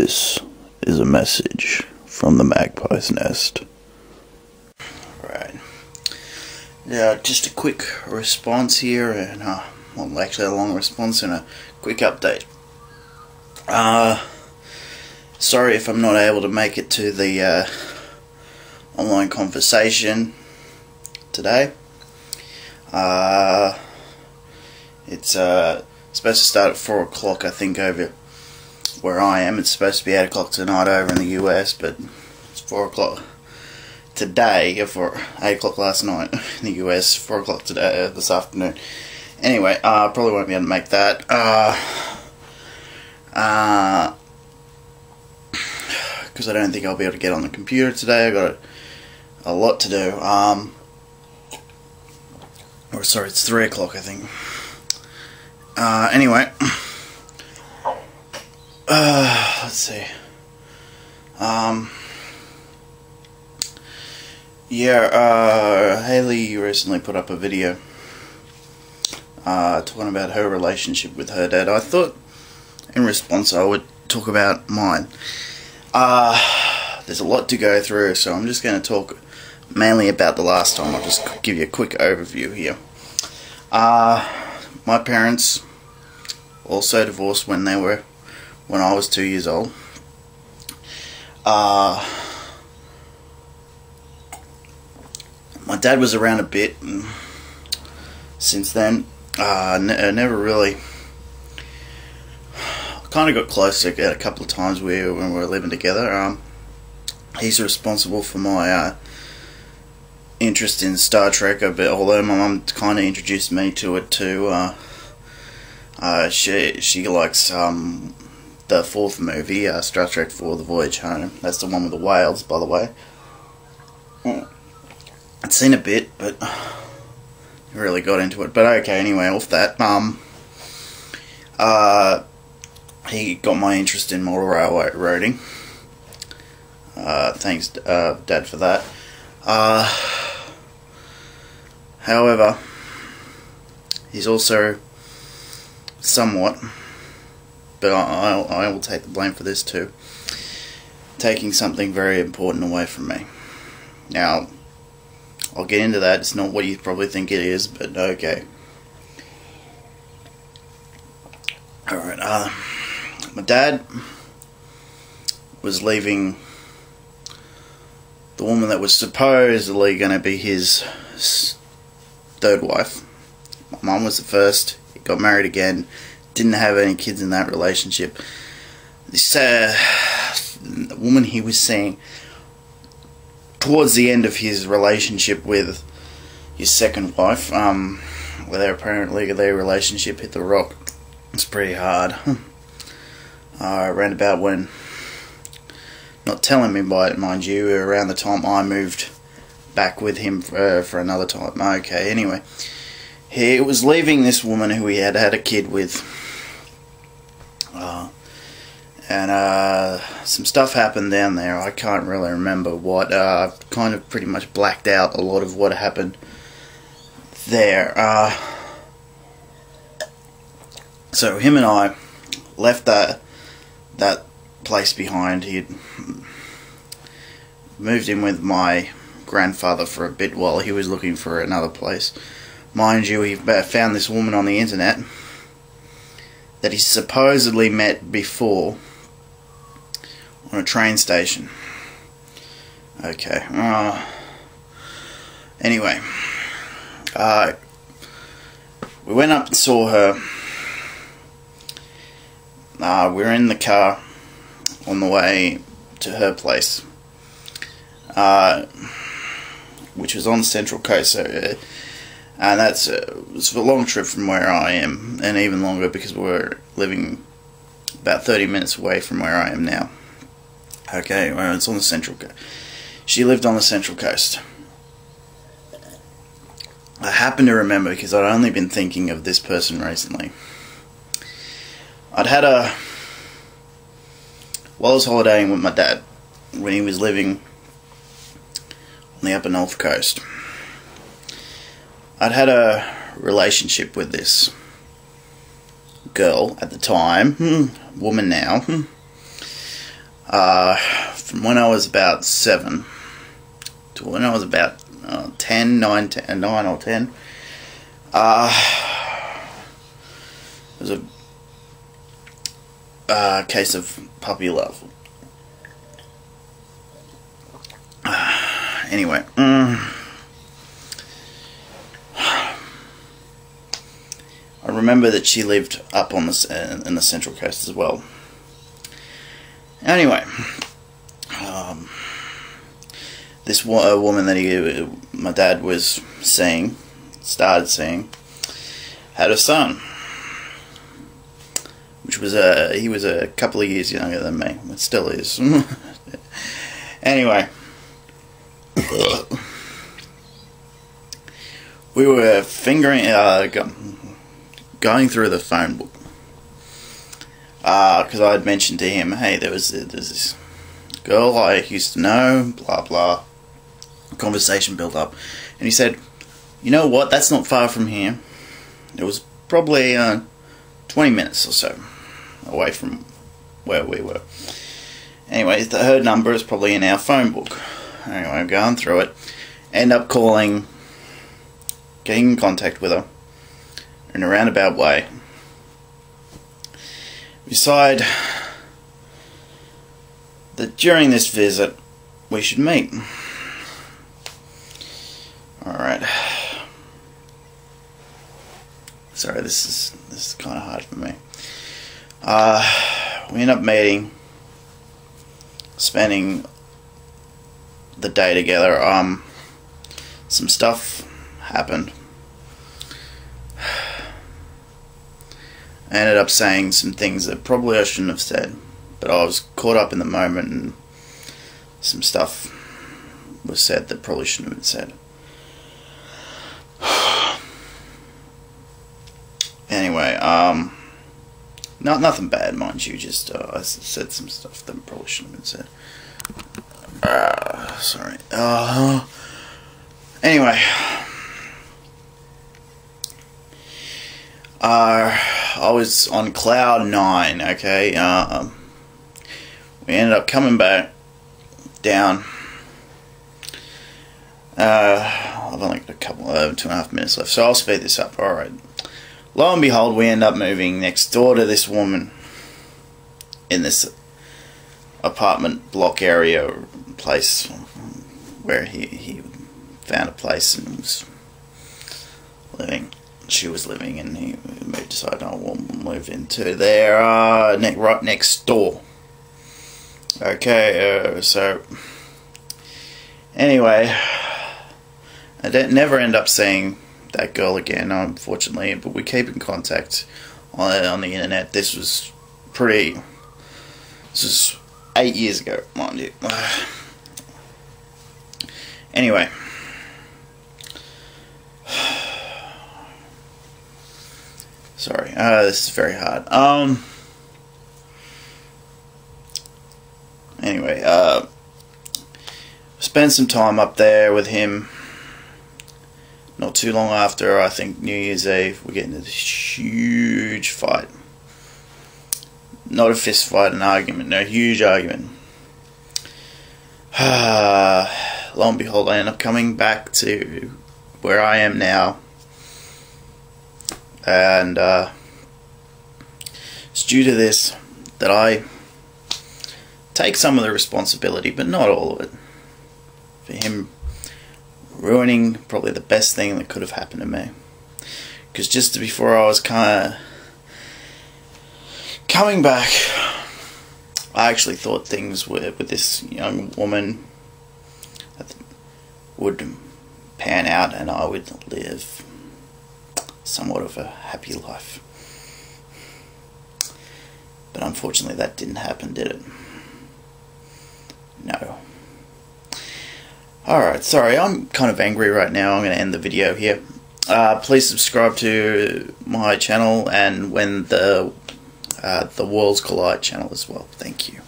This is a message from the magpie's nest. Right. Yeah, just a quick response here, and well, actually a long response and a quick update. Sorry if I'm not able to make it to the online conversation today. It's supposed to start at 4 o'clock, I think, over where I am. It's supposed to be 8 o'clock tonight over in the US, but it's 4 o'clock today, for 8 o'clock last night in the US, 4 o'clock today, this afternoon. Anyway, probably won't be able to make that. Because I don't think I'll be able to get on the computer today. I've got a lot to do. Or sorry, it's 3 o'clock, I think. Anyway, let's see. Haley recently put up a video talking about her relationship with her dad. I thought in response I would talk about mine. There's a lot to go through, so I'm just going to talk mainly about the last time. I'll just give you a quick overview here. My parents also divorced when I was 2 years old. My dad was around a bit since then. Never really. Kind of got close a couple of times when we were living together. He's responsible for my interest in Star Trek a bit, although my mum kind of introduced me to it too. She likes the fourth movie, Star Trek IV: The Voyage Home. That's the one with the whales, by the way. I'd seen a bit, but never really got into it. But okay, anyway, off that. He got my interest in model railroading. Thanks, Dad, for that. However, he's also somewhat, but I will take the blame for this too, taking something very important away from me. Now, I'll get into that. It's not what you probably think it is, but okay. Alright, my dad was leaving the woman that was supposedly going to be his third wife. My mum was the first. He got married again. Didn't have any kids in that relationship. This woman he was seeing towards the end of his relationship with his second wife, where apparently their relationship hit the rock. It's pretty hard. Around about when, not telling me by it, mind you, around the time I moved back with him for another time. Okay, anyway, he was leaving this woman who he had a kid with, and some stuff happened down there. I can't really remember what. I've kind of pretty much blacked out a lot of what happened there. So him and I left that place behind. He'd moved in with my grandfather for a bit while he was looking for another place. Mind you, he found this woman on the internet that he supposedly met before on a train station. Okay. Anyway, we went up and saw her. We were in the car on the way to her place, which was on the Central Coast, so, and that's it's a long trip from where I am, and even longer because we're living about 30 minutes away from where I am now. Okay, well, it's on the Central Coast. She lived on the Central Coast. I happen to remember, because I'd only been thinking of this person recently. While I was holidaying with my dad when he was living on the upper North Coast. I'd had a relationship with this girl at the time, woman now, From when I was about 7 to when I was about 9 or 10. It was a case of puppy love. Anyway, I remember that she lived up on in the Central Coast as well. Anyway, this woman that my dad was started seeing, had a son, which was he was a couple of years younger than me. It still is. Anyway, we were going through the phone book, because I had mentioned to him, hey, there's this girl I used to know, blah blah. Conversation built up, and he said, you know what, that's not far from here. It was probably 20 minutes or so away from where we were. Anyway, her number is probably in our phone book. Anyway, I'm going through it, end up calling, getting in contact with her in a roundabout way. We decide that during this visit we should meet. Alright. Sorry, this is kind of hard for me. We end up meeting, spending the day together. Some stuff happened. I ended up saying some things that probably I shouldn't have said, but I was caught up in the moment, and some stuff was said that probably shouldn't have been said. Anyway, nothing bad, mind you. Just I said some stuff that probably shouldn't have been said. Sorry. Anyway, I was on cloud 9. Okay. We ended up coming back down. I've only got a couple, 2.5 minutes left, so I'll speed this up. Alright. Lo and behold, we end up moving next door to this woman in this apartment block area place where he found a place and was living. She was living, and he decided, oh, we'll move into there, right next door. Okay, so anyway, I never end up seeing that girl again, unfortunately, but we keep in contact on the internet. This was 8 years ago, mind you. Anyway, sorry, this is very hard. Anyway, spent some time up there with him. Not too long after, I think New Year's Eve, we get into this huge fight. Not a fist fight, an argument, no, huge argument. Lo and behold, I end up coming back to where I am now. And it's due to this that I take some of the responsibility, but not all of it, for him ruining probably the best thing that could have happened to me. Because just before I was kind of coming back, I actually thought things with this young woman would pan out and I would live somewhat of a happy life. But unfortunately that didn't happen, did it? No. Alright, sorry, I'm kind of angry right now. I'm going to end the video here. Please subscribe to my channel and when the Worlds Collide channel as well. Thank you.